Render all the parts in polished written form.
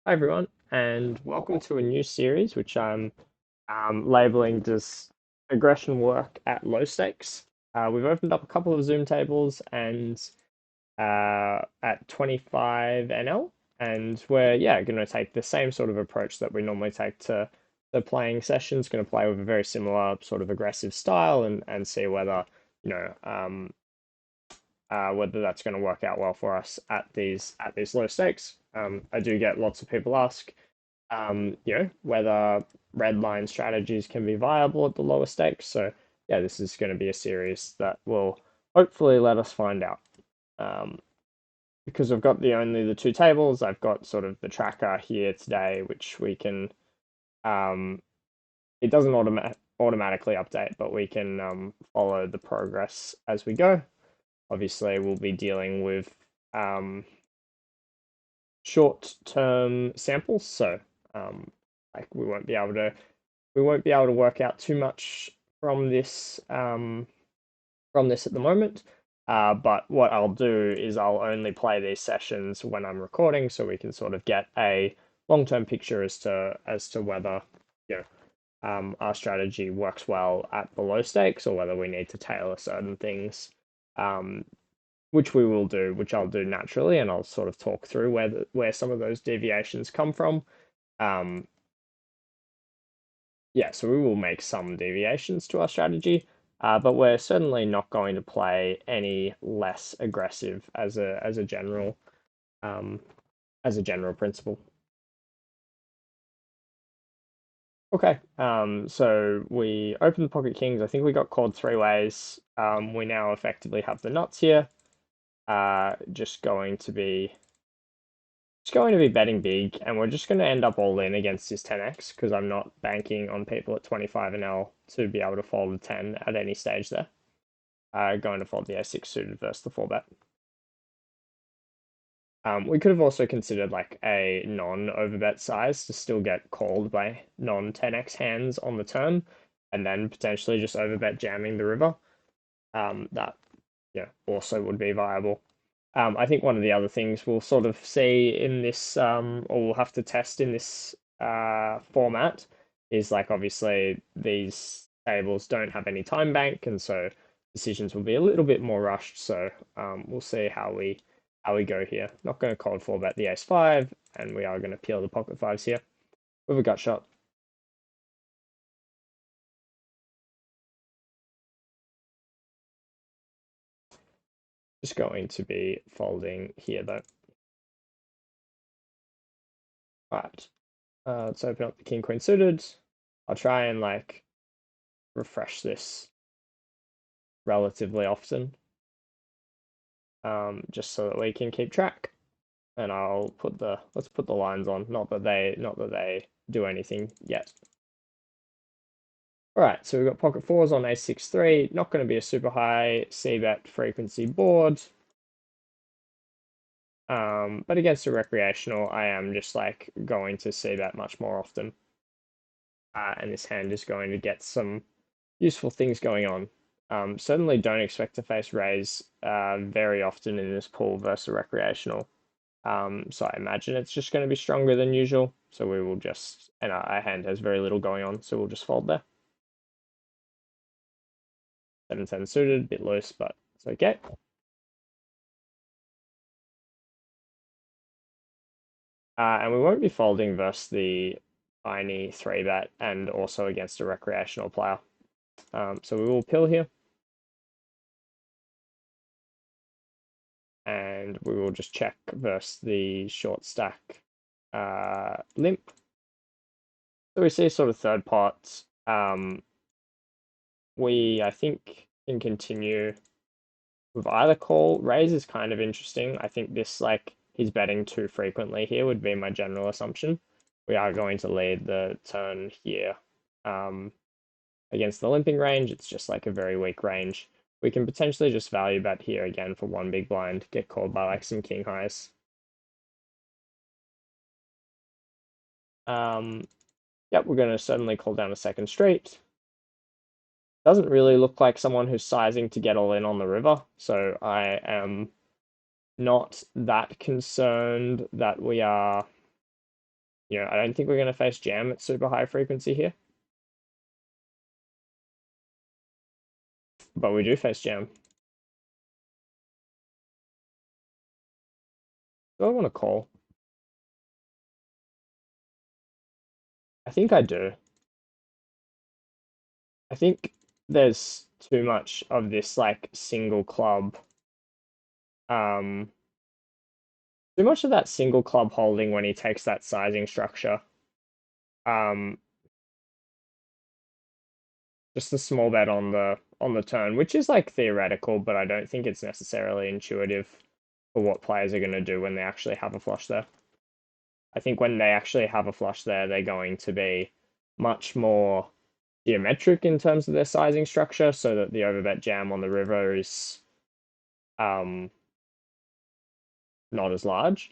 Hi everyone, and welcome to a new series which I'm labeling "Does Aggression Work at Low Stakes?" We've opened up a couple of Zoom tables and at 25 NL, and we're going to take the same sort of approach that we normally take to the playing sessions. Going to play with a very similar sort of aggressive style and see whether you know whether that's going to work out well for us at these low stakes. I do get lots of people ask whether red line strategies can be viable at the lower stakes. So yeah, this is going to be a series that will hopefully let us find out. Um, because I've got only the two tables, I've got sort of the tracker here today, which we can. It doesn't automatically update, but we can follow the progress as we go. Obviously, we'll be dealing with um, short-term samples, so like we won't be able to work out too much from this at the moment. But what I'll do is I'll only play these sessions when I'm recording, so we can sort of get a long-term picture as to whether you know our strategy works well at the low stakes or whether we need to tailor certain things. Um, which we will do, which I'll do naturally, and I'll sort of talk through where some of those deviations come from. Um, yeah, so we will make some deviations to our strategy, but we're certainly not going to play any less aggressive um, as a general principle. Okay, so we open the pocket kings. I think we got called three ways. We now effectively have the nuts here. Just going to be betting big, and we're just going to end up all in against this 10x because I'm not banking on people at 25 and L to be able to fold a 10 at any stage there. Going to fold the a6 suited versus the 4-bet. We could have also considered like a non-overbet size to still get called by non-10x hands on the turn, and then potentially just overbet jamming the river. That also would be viable. I think one of the other things we'll sort of see in this, or we'll have to test in this format, is like obviously these tables don't have any time bank, and so decisions will be a little bit more rushed. So we'll see how we go here. Not going to cold four bet the ace five, and we are going to peel the pocket fives here with a gut shot. Just going to be folding here though. All right, let's open up the king queen suited. I'll try and like refresh this relatively often, just so that we can keep track. And let's put the lines on. Not that they do anything yet. All right, so we've got pocket fours on a6-3. Not going to be a super high c-bet frequency board. But against a recreational, I am just like going to c-bet much more often. And this hand is going to get some useful things going on. Certainly don't expect to face raise very often in this pool versus a recreational. So I imagine it's just going to be stronger than usual. So we will just, and our hand has very little going on, so we'll just fold there. 7-10 suited, a bit loose, but it's okay. And we won't be folding versus the tiny 3-bet and also against a recreational player. So we will pill here. And we will just check versus the short stack limp. So we see sort of third pot. We, I think, can continue with either call. Raise is kind of interesting. I think this, like, he's betting too frequently here would be my general assumption. We are going to lead the turn here. Against the limping range, it's just like a very weak range. We can potentially just value bet here again for one big blind, get called by like some king highs. Yep, we're going to certainly call down a second straight. Doesn't really look like someone who's sizing to get all in on the river, so I am not that concerned that we are I don't think we're going to face jam at super high frequency here, but we do face jam. Do I want to call? I think I do. I think there's too much of this like single club, um, too much of that single club holding when he takes that sizing structure. Um, just the small bet on the turn, which is like theoretical, but I don't think it's necessarily intuitive for what players are going to do when they actually have a flush there. I think when they actually have a flush there, they're going to be much more geometric in terms of their sizing structure, so that the overbet jam on the river is um, not as large.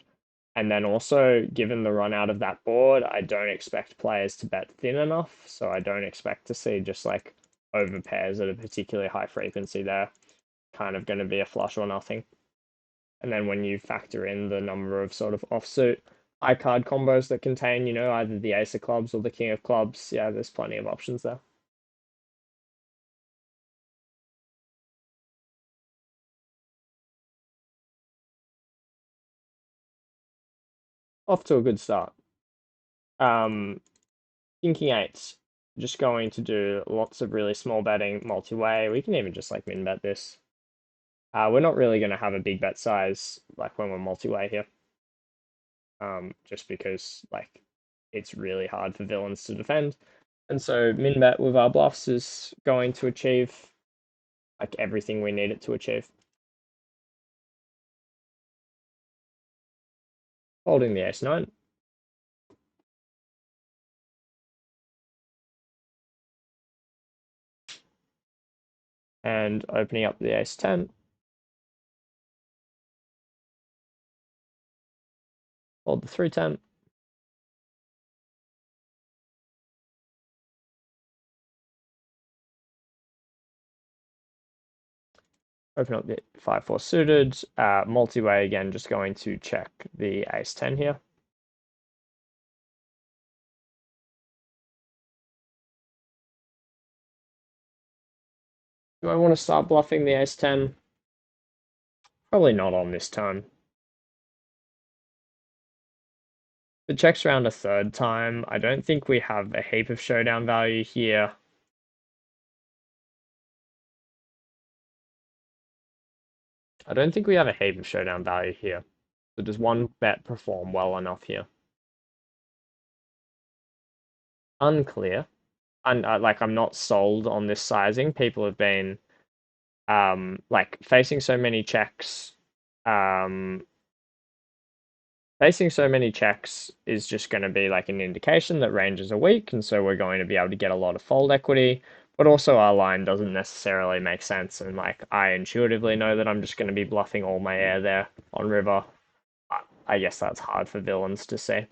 And then also, given the run out of that board, I don't expect players to bet thin enough, so I don't expect to see just like over pairs at a particularly high frequency there. Kind of going to be a flush or nothing. And then when you factor in the number of sort of offsuit high card combos that contain, either the ace of clubs or the king of clubs, yeah, there's plenty of options there. Off to a good start. Um, Thinking eights, just going to do lots of really small betting multi-way. We can even just like min bet this. We're not really going to have a big bet size like when we're multi-way here. Just because like it's really hard for villains to defend. And so min bet with our bluffs is going to achieve like everything we need it to achieve. Holding the ace-9. And opening up the ace-10. Hold the 3-10. Open up the 5-4 suited. Multi-way again, just going to check the ace-10 here. Do I want to start bluffing the ace-10? Probably not on this turn. The checks around a third time. I don't think we have a heap of showdown value here. I don't think we have a heap of showdown value here. So does one bet perform well enough here? Unclear. And like I'm not sold on this sizing. People have been like facing so many checks. Facing so many checks is just going to be like an indication that ranges are weak, and so we're going to be able to get a lot of fold equity. But also our line doesn't necessarily make sense, and like I intuitively know that I'm just going to be bluffing all my air there on river. I guess that's hard for villains to see.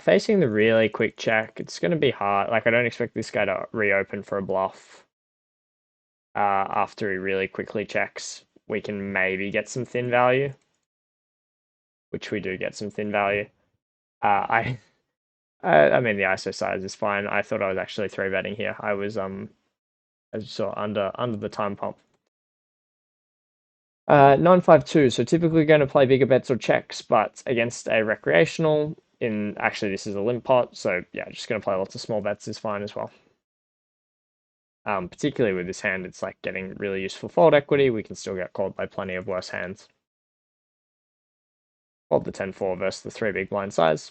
Facing the really quick check, it's going to be hard. Like I don't expect this guy to reopen for a bluff. After he really quickly checks, we can maybe get some thin value, which we do get some thin value. I mean the ISO size is fine. I thought I was actually three betting here. I was as you saw under the time pump. 952. So typically going to play bigger bets or checks, but against a recreational. In actually this is a limp pot, so yeah, just going to play lots of small bets is fine as well. Particularly with this hand, it's like getting really useful fold equity. We can still get called by plenty of worse hands. Fold the 10-4 versus the 3 big blind size.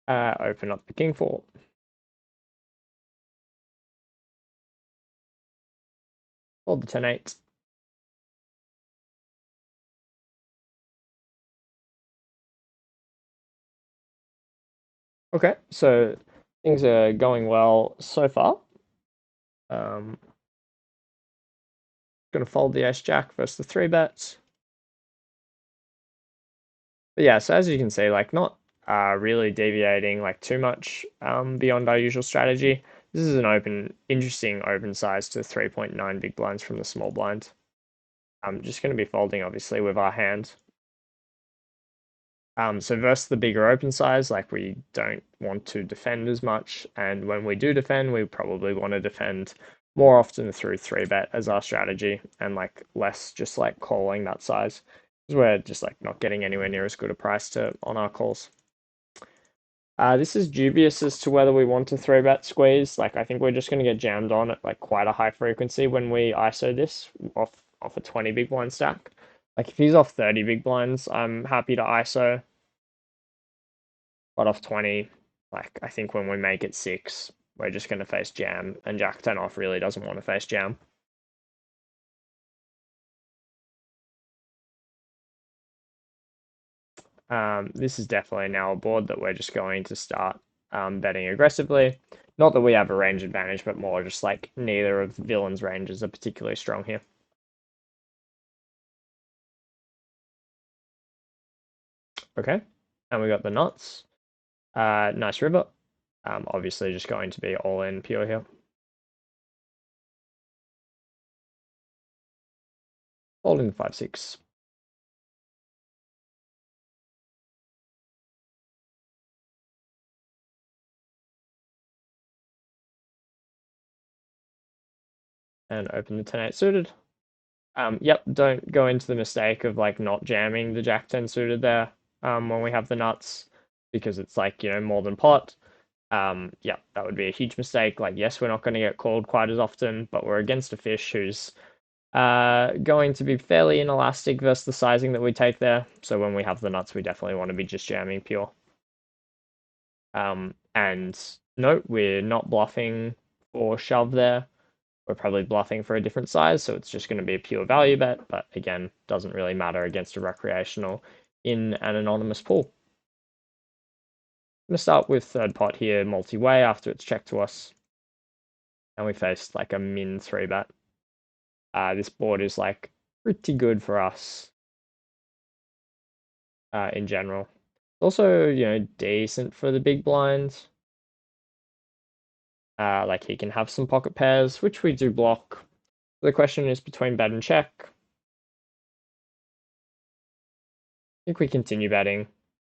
Open up the king 4. Fold the 10-8. Okay, so things are going well so far. Gonna fold the ace jack versus the 3 bets. But yeah, so as you can see, like not really deviating like too much beyond our usual strategy. This is an interesting open size to 3.9 big blinds from the small blind. I'm just going to be folding obviously with our hand. So versus the bigger open size, like we don't want to defend as much, and when we do defend, we probably want to defend more often through 3-bet as our strategy, and like less just like calling that size, because we're just like not getting anywhere near as good a price to on our calls. This is dubious as to whether we want to 3-bet squeeze. Like I think we're just going to get jammed on at like quite a high frequency when we ISO this off a 20 big blind stack. Like if he's off 30 big blinds, I'm happy to ISO. But off 20, like I think when we make it 6, we're just going to face jam, and Jack 10 off really doesn't want to face jam. This is definitely now a board that we're just going to start betting aggressively. Not that we have a range advantage, but more just like neither of the villains' ranges are particularly strong here. Okay, and we got the nuts. Nice river. Obviously just going to be all in pure here. Holding 5-6. And open the 10-8 suited. Yep, don't go into the mistake of like not jamming the Jack 10 suited there when we have the nuts, because it's like, more than pot. Yeah, that would be a huge mistake. Like, yes, we're not going to get called quite as often, but we're against a fish who's going to be fairly inelastic versus the sizing that we take there. So when we have the nuts, we definitely want to be just jamming pure. And no, we're not bluffing or shove there. We're probably bluffing for a different size, so it's just going to be a pure value bet, but again, doesn't really matter against a recreational in an anonymous pool. I'm going to start with third pot here, multi-way, after it's checked to us. And we face like a min 3-bet. This board is like pretty good for us in general. Also, decent for the big blinds. Like he can have some pocket pairs, which we do block. The question is between bet and check. I think we continue betting.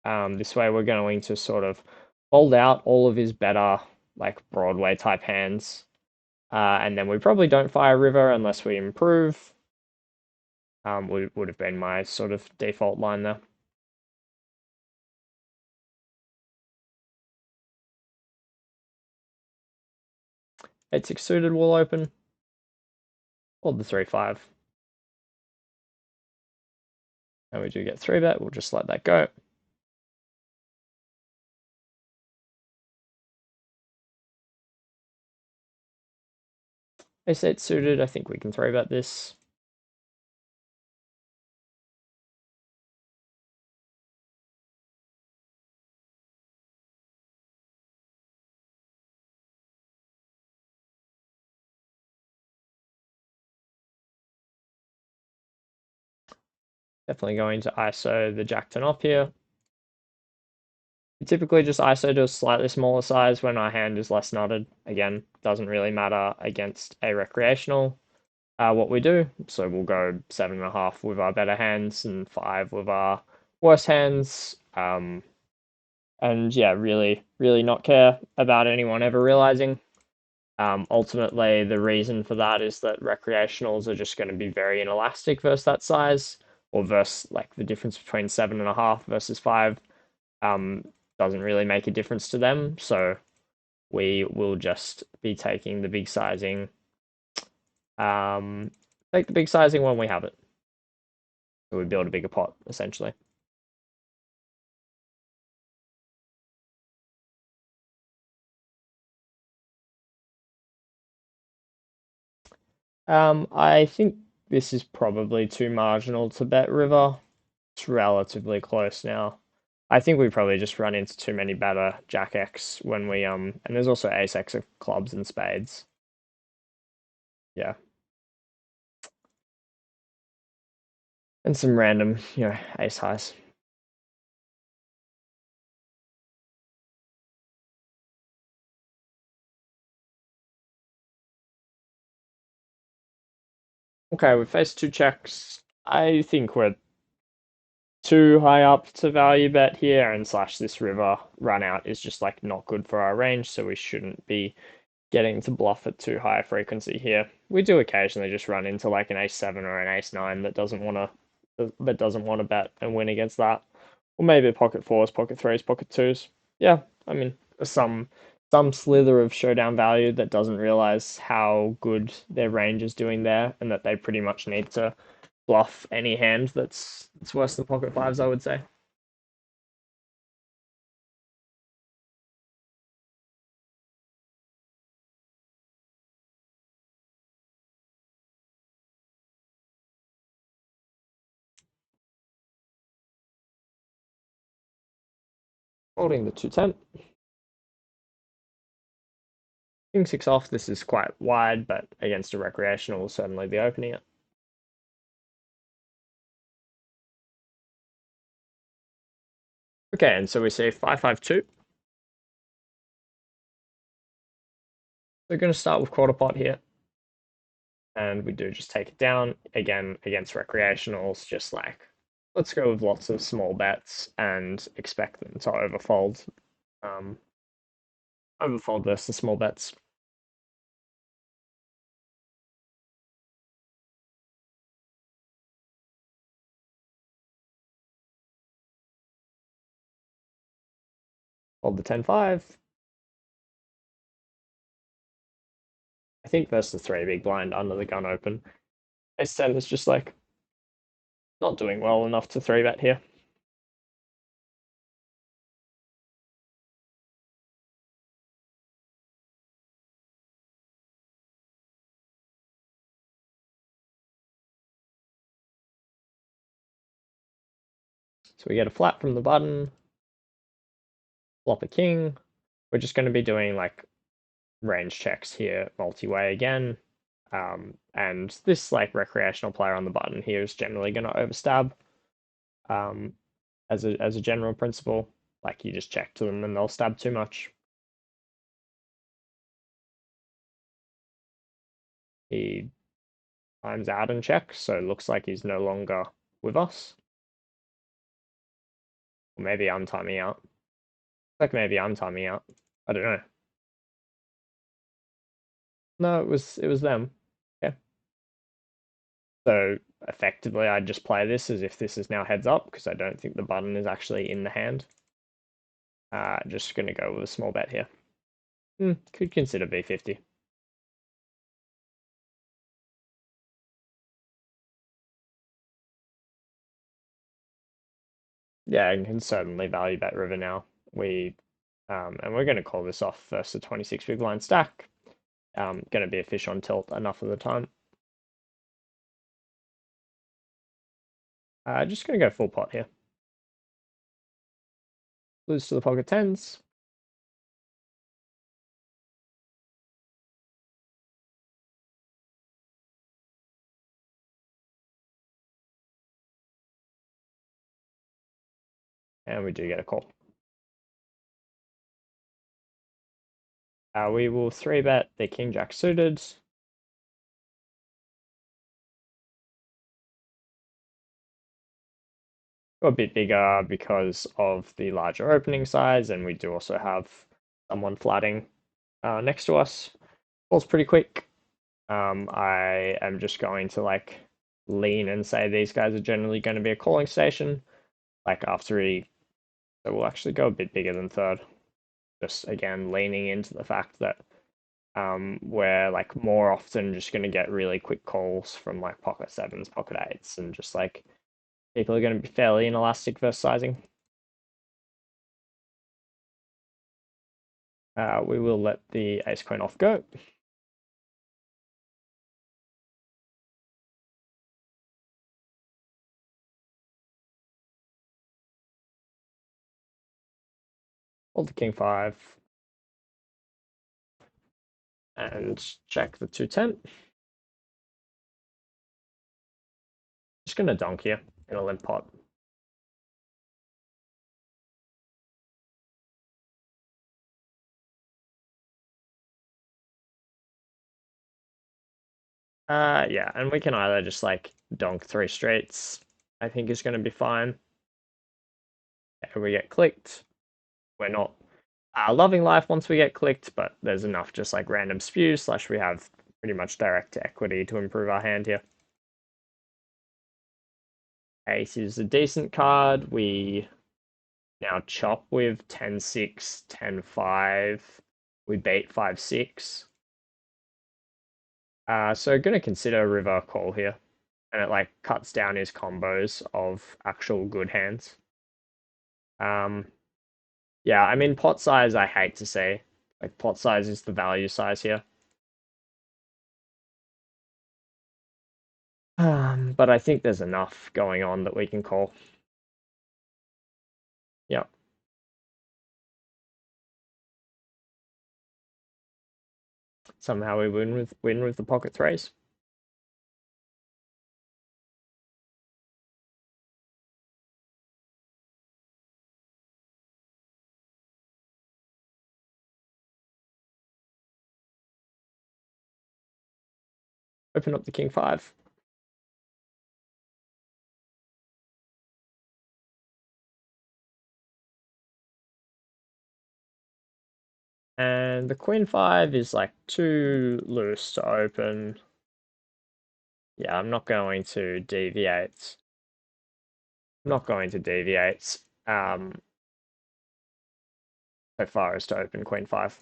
This way we're going to sort of fold out all of his better, like Broadway type hands. And then we probably don't fire river unless we improve. Would have been my sort of default line there. Eight six suited will open. Or the 3-5. And we do get 3-bet, we'll just let that go. Ace 8 suited, I think we can 3-bet this. Definitely going to ISO the Jack 10 off here. We typically just ISO to a slightly smaller size when our hand is less nutted. Again, doesn't really matter against a recreational what we do. So we'll go 7.5 with our better hands and 5 with our worse hands. And yeah, really, really not care about anyone ever realizing. Ultimately, the reason for that is that recreationals are just going to be very inelastic versus that size, or versus like the difference between 7.5 versus 5 um, doesn't really make a difference to them. So we will just be taking the big sizing. Take the big sizing when we have it. So we build a bigger pot, essentially. I think this is probably too marginal to bet river. It's relatively close now. I think we probably just run into too many better Jack X when we and there's also Ace X of clubs and spades. Yeah. And some random, ace highs. Okay, we face two checks. I think we're too high up to value bet here, and slash this river run out is just like not good for our range, so we shouldn't be getting to bluff at too high a frequency here. We do occasionally just run into like an ace seven or an ace nine that doesn't want to bet and win against that. Or maybe pocket fours, pocket threes, pocket twos. Yeah, I mean some slither of showdown value that doesn't realize how good their range is doing there, and that they pretty much need to bluff any hand that's worse than pocket fives, I would say. Holding the 210. King six off, this is quite wide, but against a recreational will certainly be opening it. Okay, and so we see 552. We're going to start with quarter pot here. And we do just take it down. Again, against recreationals, just like, let's go with lots of small bets and expect them to overfold. Um, Overfold versus the small bets. Fold the 10-5. I think versus the 3 big blind under the gun open. Ace 10 is just like not doing well enough to 3 bet here. So we get a flat from the button, flop a king. We're just going to be doing like range checks here, multi-way again. And this like recreational player on the button here is generally going to overstab. Um, as a general principle, like you just check to them and they'll stab too much. He times out and checks, so it looks like he's no longer with us. Or maybe I'm timing out. Like maybe I'm timing out. I don't know. No, it was them. Yeah. So effectively, I'd just play this as if this is now heads up because I don't think the button is actually in the hand. Just gonna go with a small bet here. Could consider B50. Yeah, and can certainly value bet river now. And we're gonna call this off versus a 26 big blind stack. Gonna be a fish on tilt enough of the time. Just gonna go full pot here. Lose to the pocket tens. And we do get a call. We will 3-bet the king jack suited. Go a bit bigger because of the larger opening size, and we do also have someone flatting next to us. Falls pretty quick. I am just going to like lean and say these guys are generally going to be a calling station. Like after so we'll actually go a bit bigger than third. Just again leaning into the fact that we're like more often just going to get really quick calls from like pocket sevens, pocket eights, and just like people are going to be fairly inelastic versus sizing. We will let the ace queen off go. Hold the king five and check the 210. Just going to donk here in a limp pot. Yeah, and we can either just like donk three streets, I think is going to be fine. And we get clicked. We're not loving life once we get clicked, but there's enough just like random spew slash we have pretty much direct equity to improve our hand here. Ace is a decent card. We now chop with 10-6, 10-5. We beat 5-6. So gonna consider river call here. And it like cuts down his combos of actual good hands. Um, yeah, I mean pot size I hate to say. Like pot size is the value size here. But I think there's enough going on that we can call. Yeah. Somehow we win with the pocket threes. Open up the king five. And the queen five is like too loose to open. Yeah, I'm not going to deviate. I'm not going to deviate so far as to open queen five.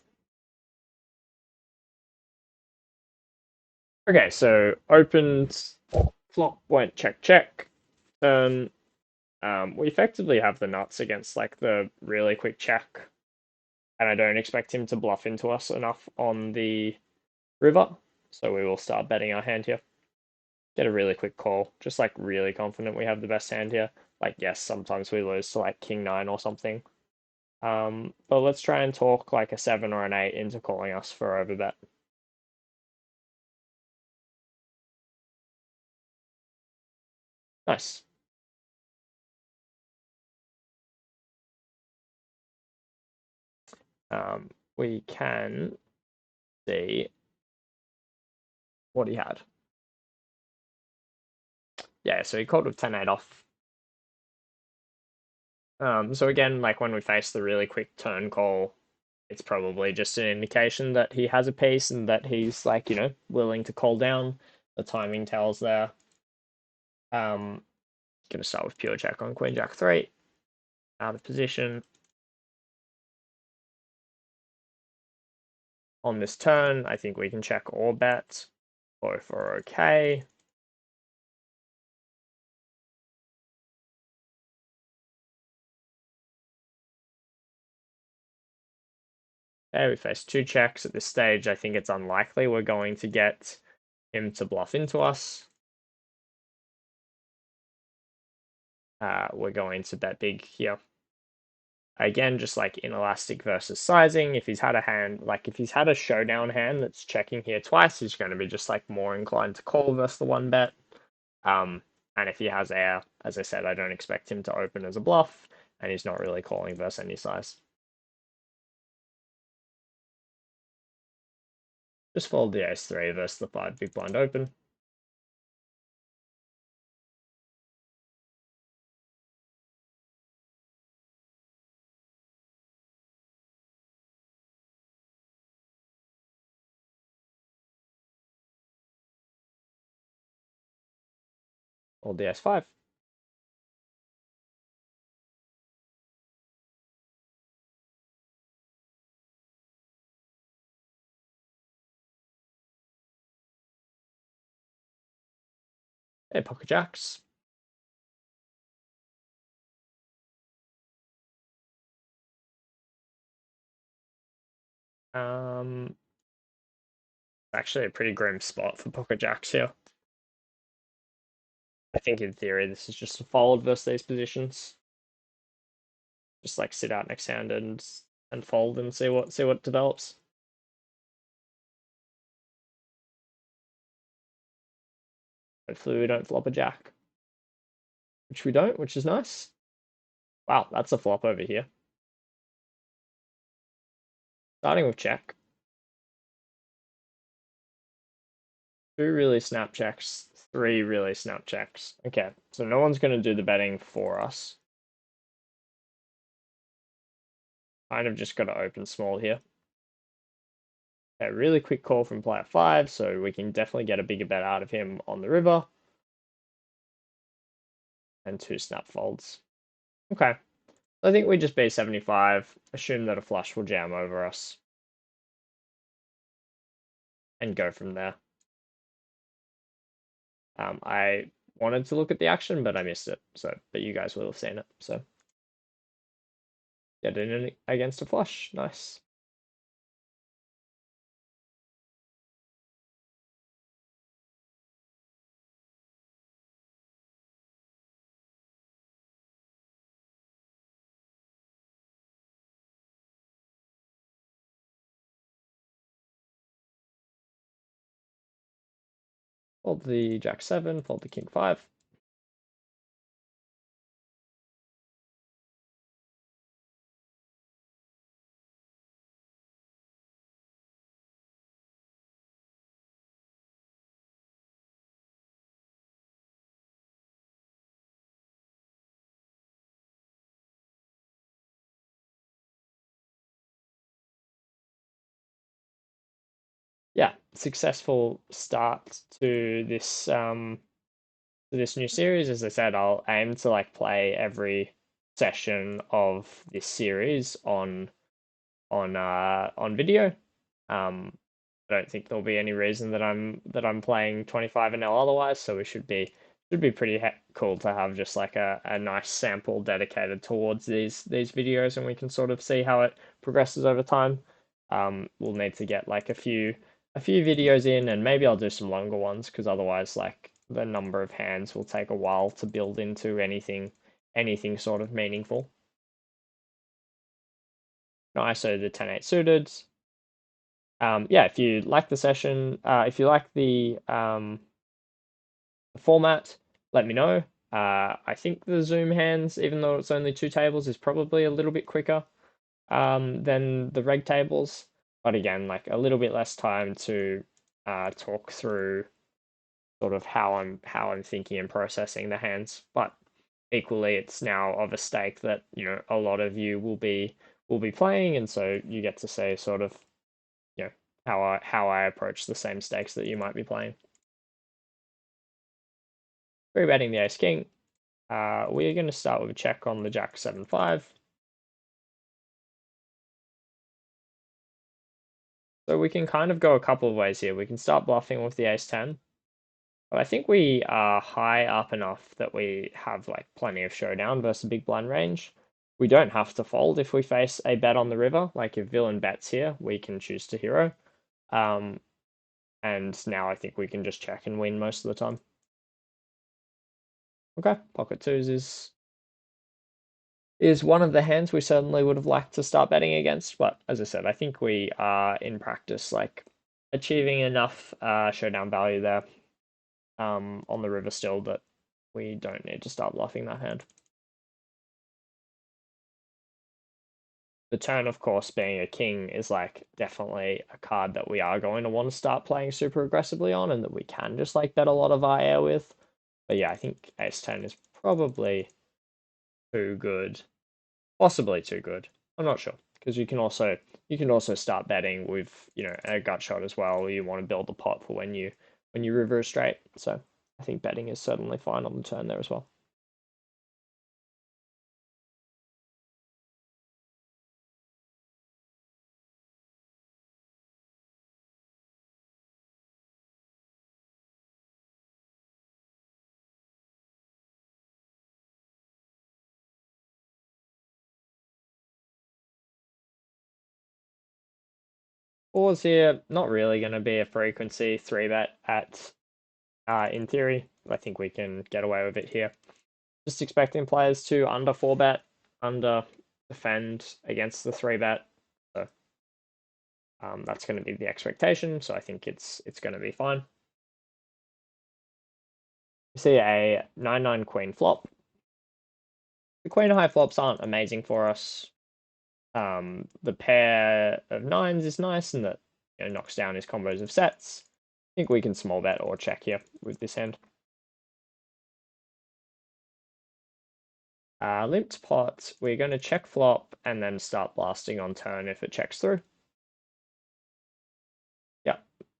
Okay, so opened flop went check check. Turn. We effectively have the nuts against like the really quick check, and I don't expect him to bluff into us enough on the river, so we will start betting our hand here. Get a really quick call, just like really confident we have the best hand here. Like yes, sometimes we lose to like king nine or something. But let's try and talk like a 7 or an 8 into calling us for overbet. Nice. We can see what he had. Yeah, so he called with 10-8 off. So again, like when we face the really quick turn call, it's probably just an indication that he has a piece and that he's like, willing to call down. The timing tells there. Um, gonna start with pure check on Queen Jack 3. Out of position. On this turn, I think we can check or bet. Both are okay. Okay, we face two checks at this stage. I think it's unlikely we're going to get him to bluff into us. We're going to bet big here. Again, just like inelastic versus sizing. If he's had a hand, like if he's had a showdown hand that's checking here twice, he's going to be just like more inclined to call versus the one bet. And if he has air, as I said, I don't expect him to open as a bluff, and he's not really calling versus any size. Just fold the ace-3 versus the 5 big blind open. Fold the ace-5. Okay, pocket jacks. Um, Actually a pretty grim spot for pocket jacks here. I think in theory this is just a fold versus these positions. Just like sit out next hand and fold and see what develops. Hopefully we don't flop a jack. Which we don't, which is nice. Wow, that's a flop over here. Starting with check. 2 really snap checks, 3 really snap checks. Okay, so no one's going to do the betting for us. Kind of just got to open small here. A really quick call from player 5, so we can definitely get a bigger bet out of him on the river. And 2 snap folds. Okay. I think we just B75, assume that a flush will jam over us, and go from there. I wanted to look at the action, but I missed it. But you guys will have seen it. So, get in against a flush. Nice. Fold the Jack 7, fold the King 5. Yeah, successful start to this new series. As I said, I'll aim to like play every session of this series on video. I don't think there'll be any reason that I'm playing 25 and L otherwise. So we should be pretty cool to have just like a nice sample dedicated towards these videos, and we can sort of see how it progresses over time. We'll need to get like a few videos in, and maybe I'll do some longer ones because otherwise, like the number of hands will take a while to build into anything sort of meaningful. Nice, so the 10-8 suited. Yeah, if you like the session, if you like the format, let me know. I think the Zoom hands, even though it's only 2 tables, is probably a little bit quicker than the reg tables. But again, like a little bit less time to talk through sort of how I'm thinking and processing the hands. But equally, it's now of a stake that a lot of you will be playing, and so you get to say sort of how I approach the same stakes that you might be playing. Free betting the ace king. We are going to start with a check on the Jack 7-5. So we can kind of go a couple of ways here. We can start bluffing with the ace 10. But I think we are high up enough that we have like plenty of showdown versus big blind range. We don't have to fold if we face a bet on the river. Like if villain bets here, we can choose to hero. And now I think we can just check and win most of the time. Okay, pocket twos is one of the hands we certainly would have liked to start betting against. But as I said, I think we are in practice like achieving enough showdown value there on the river still that we don't need to start bluffing that hand. The turn, of course, being a king is like definitely a card that we are going to want to start playing super aggressively on, and that we can just like bet a lot of our air with. But yeah, I think ace 10 is probably too good. Possibly too good. I'm not sure, because you can also start betting with a gut shot as well. You want to build the pot for when you river a straight. So I think betting is certainly fine on the turn there as well. Fours here, not really going to be a frequency 3-bet at in theory. I think we can get away with it here. Just expecting players to under 4-bet, under defend against the 3-bet. So that's going to be the expectation. So I think it's going to be fine. You see a 9-9 queen flop. The queen high flops aren't amazing for us. The pair of nines is nice, and that knocks down his combos of sets. think we can small bet or check here with this hand. Limped pot, we're going to check flop and then start blasting on turn if it checks through. Yeah,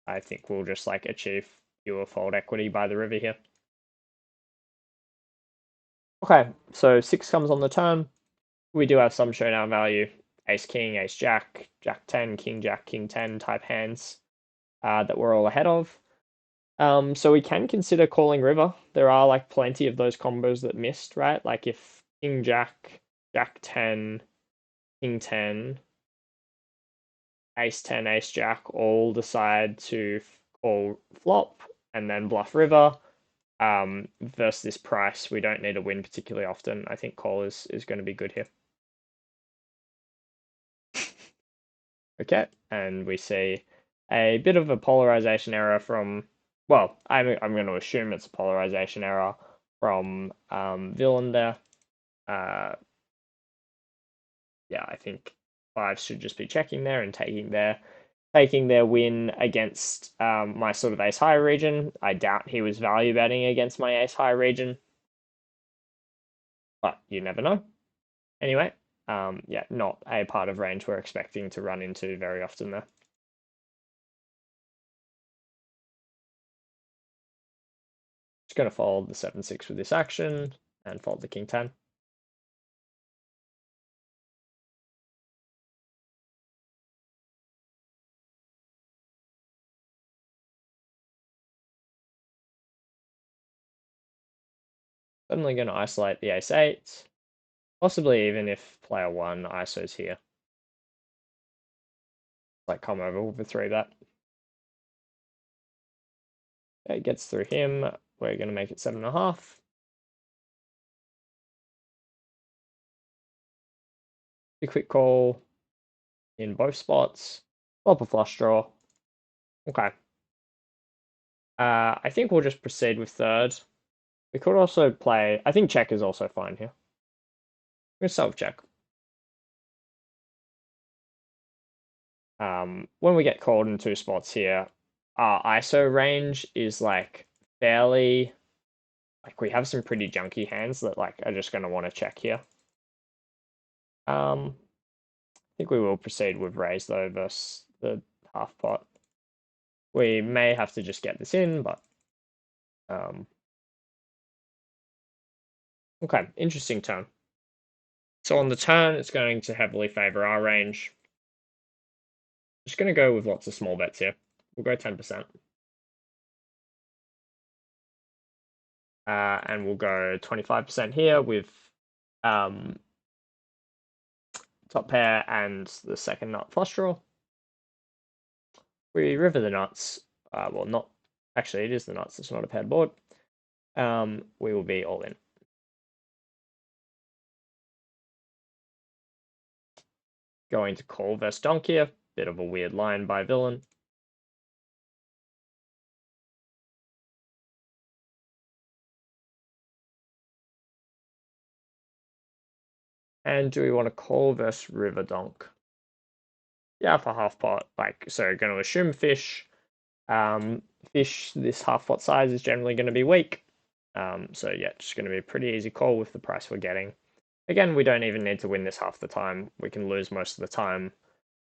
I think we'll just like achieve pure fold equity by the river here. Okay, so 6 comes on the turn. We do have some showdown value. Ace king, ace jack, jack 10, king jack, king 10 type hands that we're all ahead of. So we can consider calling river. There are like plenty of those combos that missed, right? Like if king jack, jack 10, king 10, ace 10, ace jack all decide to call flop and then bluff river. Versus this price, we don't need to win particularly often. I think call is going to be good here. Okay, and we see a bit of a polarization error from, well, I'm going to assume it's a polarization error from villain there. Yeah, I think fives should just be checking there and taking their win against my sort of ace high region. I doubt he was value betting against my ace high region, but you never know. Anyway, yeah, not a part of range we're expecting to run into very often there. Just going to fold the 7-6 with this action and fold the king 10. Suddenly going to isolate the ace 8. Possibly even if player 1 ISOs here. Like come over with a 3-bet. It gets through him. We're going to make it 7.5. A quick call in both spots. Flop a flush draw. Okay. I think we'll just proceed with third. We could also play. I think check is also fine here. We're going to start with check. When we get called in 2 spots here, our ISO range is like fairly. Like we have some pretty junky hands that like are just going to want to check here. I think we will proceed with raise though versus the half pot. We may have to just get this in, but okay, interesting turn. So on the turn, it's going to heavily favor our range. Just going to go with lots of small bets here. We'll go 10%. And we'll go 25% here with top pair and the second nut flush draw. We river the nuts. Well, not actually, it is the nuts. It's not a paired board. We will be all in. Going to call versus donk here. Bit of a weird line by villain. And do we want to call versus river donk? Yeah, for half pot. Like, so going to assume fish. Fish, this half pot size is generally going to be weak. So yeah, just going to be a pretty easy call with the price we're getting. Again, we don't even need to win this half the time. We can lose most of the time.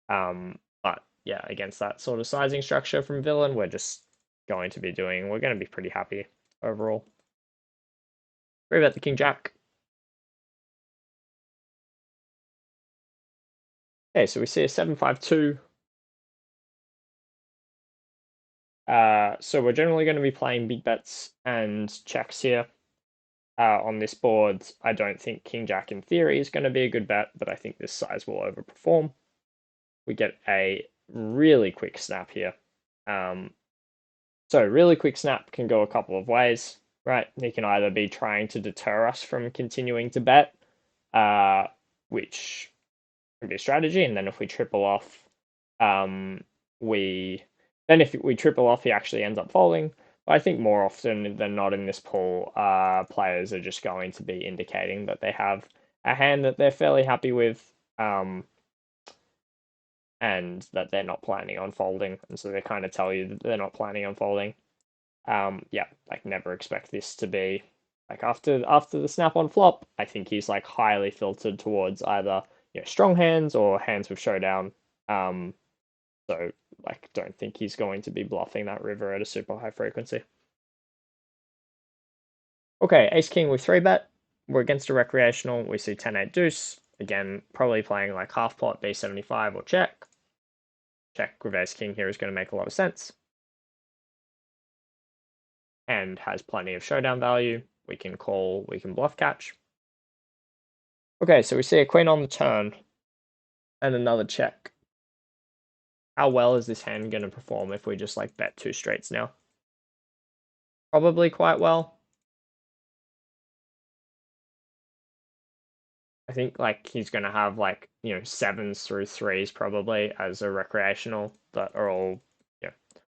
But yeah, against that sort of sizing structure from villain, we're just going to be doing, we're going to be pretty happy overall. Worry about the king jack. Okay, so we see a 7-5-2. So we're generally going to be playing big bets and checks here. On this board, I don't think king jack in theory is going to be a good bet, but I think this size will overperform. We get a really quick snap here. So really quick snap can go a couple of ways, right? He can either be trying to deter us from continuing to bet, which can be a strategy, and then if we triple off, if we triple off, he actually ends up folding. But I think more often than not in this pool, players are just going to be indicating that they have a hand that they're fairly happy with, and that they're not planning on folding, and so they kind of tell you that they're not planning on folding. Yeah, like never expect this to be like after the snap on flop. I think he's like highly filtered towards either strong hands or hands with showdown. So like don't think he's going to be bluffing that river at a super high frequency. Okay, ace king with 3-bet. We're against a recreational. We see 10-8 deuce. Again, probably playing like half pot b75 or check. Check with ace king here is going to make a lot of sense. And has plenty of showdown value. We can call, we can bluff catch. Okay, so we see a queen on the turn and another check. How well is this hand going to perform if we just like bet 2 straights now? Probably quite well. I think like he's going to have like, 7s through 3s probably as a recreational that are all,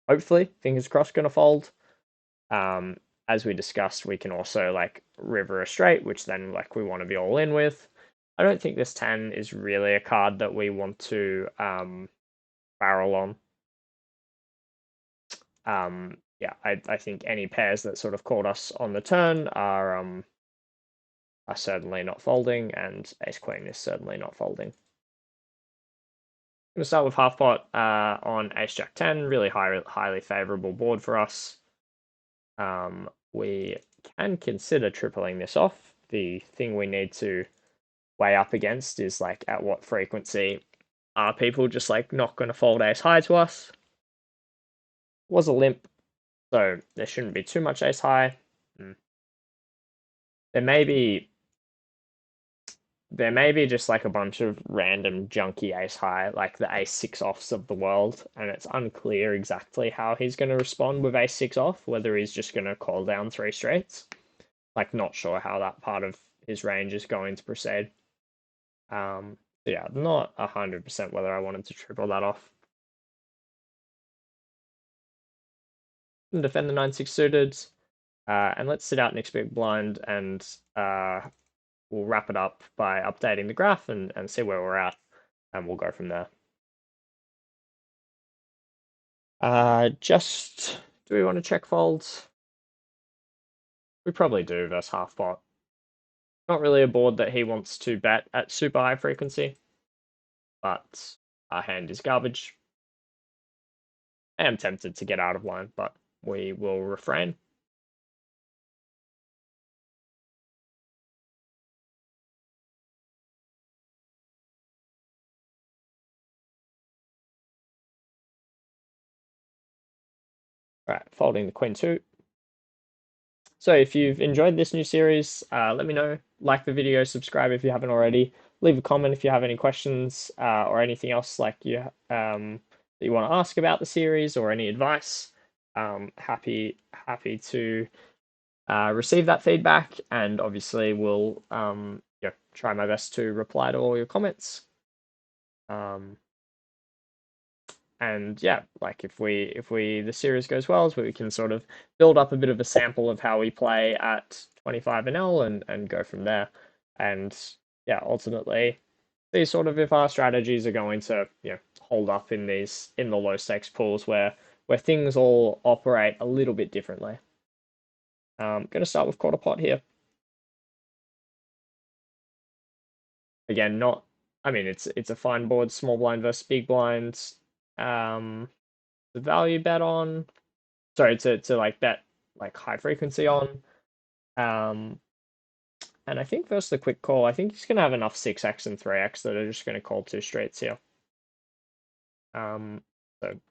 hopefully, fingers crossed, going to fold. As we discussed, we can also like river a straight, which then like we want to be all in with. I don't think this 10 is really a card that we want to barrel on. Yeah, I think any pairs that sort of caught us on the turn are certainly not folding, and ace queen is certainly not folding. I'm going to start with half pot on ace jack 10, really highly favorable board for us. We can consider tripling this off. The thing we need to weigh up against is like at what frequency are people just like not going to fold ace high to us. Was a limp, so there shouldn't be too much ace high. There may be just like a bunch of random junky ace high, like the ace 6 offs of the world, and it's unclear exactly how he's going to respond with ace 6 off, whether he's just going to call down 3 straights. Like, not sure how that part of his range is going to proceed. Yeah, not 100% whether I wanted to triple that off. And defend the 9-6 suited. And let's sit out next big blind, and we'll wrap it up by updating the graph and see where we're at, and we'll go from there. Just, do we want to check folds? We probably do versus half pot. Not really a board that he wants to bet at super high frequency, but our hand is garbage. I am tempted to get out of line, but we will refrain. Right, folding the queen 2. So if you've enjoyed this new series, let me know. Like the video, subscribe if you haven't already. Leave a comment if you have any questions or anything else like that you want to ask about the series or any advice. Happy to receive that feedback, and obviously will try my best to reply to all your comments. And yeah, like if the series goes well, so we can sort of build up a bit of a sample of how we play at 25 and L and go from there. And yeah, ultimately see sort of if our strategies are going to hold up in the low stakes pools where things all operate a little bit differently. I'm gonna start with quarter pot here. Again, I mean it's a fine board, small blind versus big blind. The value bet on, sorry, to like bet like high frequency on. And I think versus the quick call, I think he's gonna have enough 6x and 3x that are just gonna call 2 straights here. So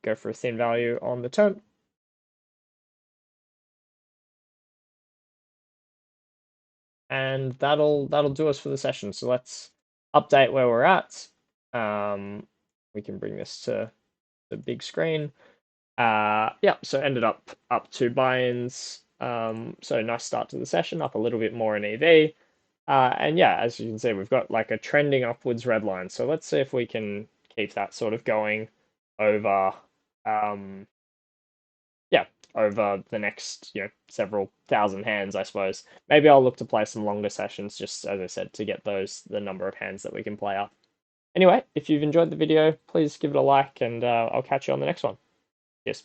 go for a thin value on the turn. And that'll do us for the session. So let's update where we're at. We can bring this to the big screen. Yeah, so ended up 2 buy-ins. So nice start to the session, up a little bit more in EV. And yeah, as you can see, we've got like a trending upwards red line. So let's see if we can keep that sort of going over, yeah, over the next, several thousand hands, I suppose. Maybe I'll look to play some longer sessions, just as I said, to get the number of hands that we can play up. Anyway, if you've enjoyed the video, please give it a like, and I'll catch you on the next one. Cheers.